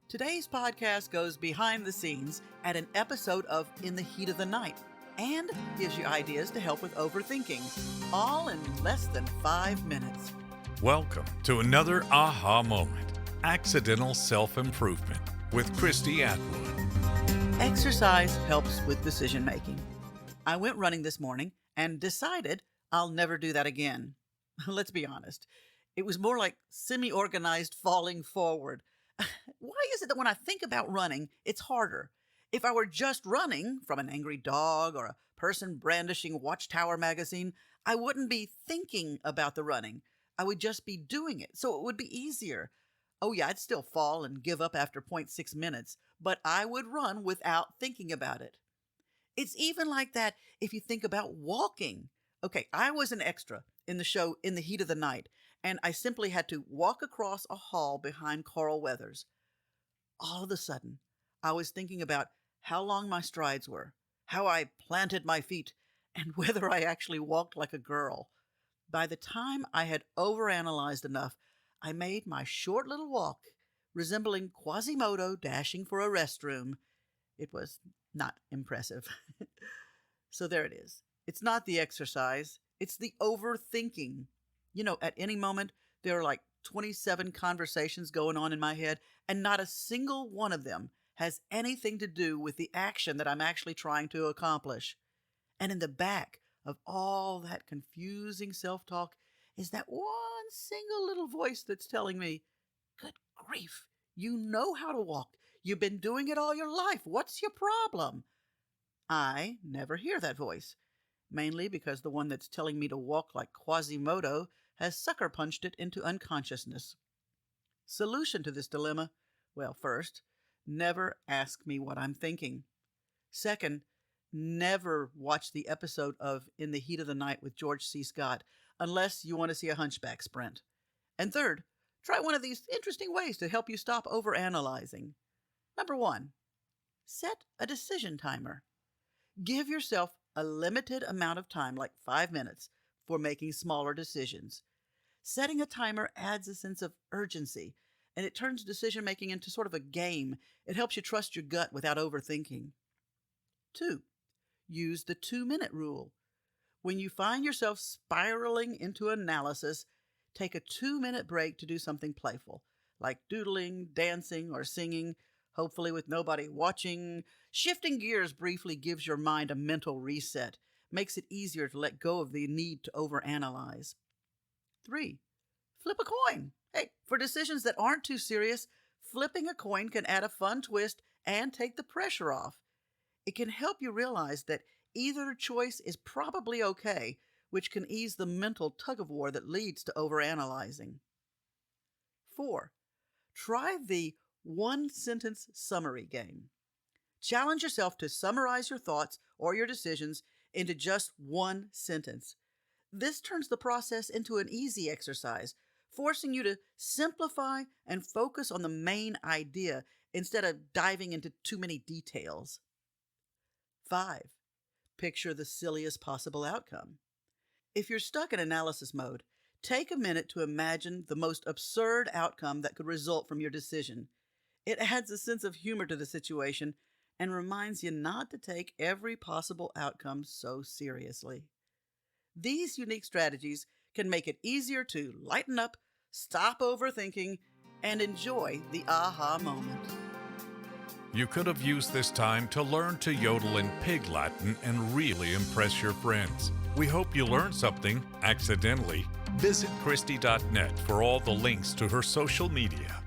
Today's podcast goes behind the scenes at an episode of In the Heat of the Night and gives you ideas to help with overthinking, all in less than 5 minutes. Welcome to another aha moment, accidental self-improvement with Christy Atwood. Exercise helps with decision making. I went running this morning and decided I'll never do that again. Let's be honest. It was more like semi-organized falling forward. Why is it that when I think about running, it's harder? If I were just running from an angry dog or a person brandishing Watchtower magazine, I wouldn't be thinking about the running. I would just be doing it, so it would be easier. Oh yeah, I'd still fall and give up after 0.6 minutes, but I would run without thinking about it. It's even like that if you think about walking. Okay, I was an extra in the show In the Heat of the Night, and I simply had to walk across a hall behind Carl Weathers. All of a sudden, I was thinking about how long my strides were, how I planted my feet, and whether I actually walked like a girl. By the time I had overanalyzed enough, I made my short little walk, resembling Quasimodo dashing for a restroom. It was not impressive. So there it is. It's not the exercise, it's the overthinking. You know, at any moment, there are like 27 conversations going on in my head, and not a single one of them has anything to do with the action that I'm actually trying to accomplish. And in the back of all that confusing self-talk is that one single little voice that's telling me, "Good grief, you know how to walk. You've been doing it all your life. What's your problem?" I never hear that voice, mainly because the one that's telling me to walk like Quasimodo has sucker punched it into unconsciousness. Solution to this dilemma? Well, first, never ask me what I'm thinking. Second, never watch the episode of In the Heat of the Night with George C. Scott unless you want to see a hunchback sprint. And third, try one of these interesting ways to help you stop overanalyzing. Number 1, set a decision timer. Give yourself a limited amount of time, like 5 minutes, for making smaller decisions. Setting a timer adds a sense of urgency, and it turns decision-making into sort of a game. It helps you trust your gut without overthinking. 2, use the 2-minute rule. When you find yourself spiraling into analysis, take a 2-minute break to do something playful, like doodling, dancing, or singing, hopefully with nobody watching. Shifting gears briefly gives your mind a mental reset, makes it easier to let go of the need to overanalyze. 3, flip a coin. Hey, for decisions that aren't too serious, flipping a coin can add a fun twist and take the pressure off. It can help you realize that either choice is probably okay, which can ease the mental tug-of-war that leads to overanalyzing. 4, try the one-sentence summary game. Challenge yourself to summarize your thoughts or your decisions into just one sentence. This turns the process into an easy exercise, forcing you to simplify and focus on the main idea instead of diving into too many details. 5, picture the silliest possible outcome. If you're stuck in analysis mode, take a minute to imagine the most absurd outcome that could result from your decision. It adds a sense of humor to the situation and reminds you not to take every possible outcome so seriously. These unique strategies can make it easier to lighten up, stop overthinking, and enjoy the aha moment. You could have used this time to learn to yodel in Pig Latin and really impress your friends. We hope you learned something accidentally. Visit Christy.net for all the links to her social media.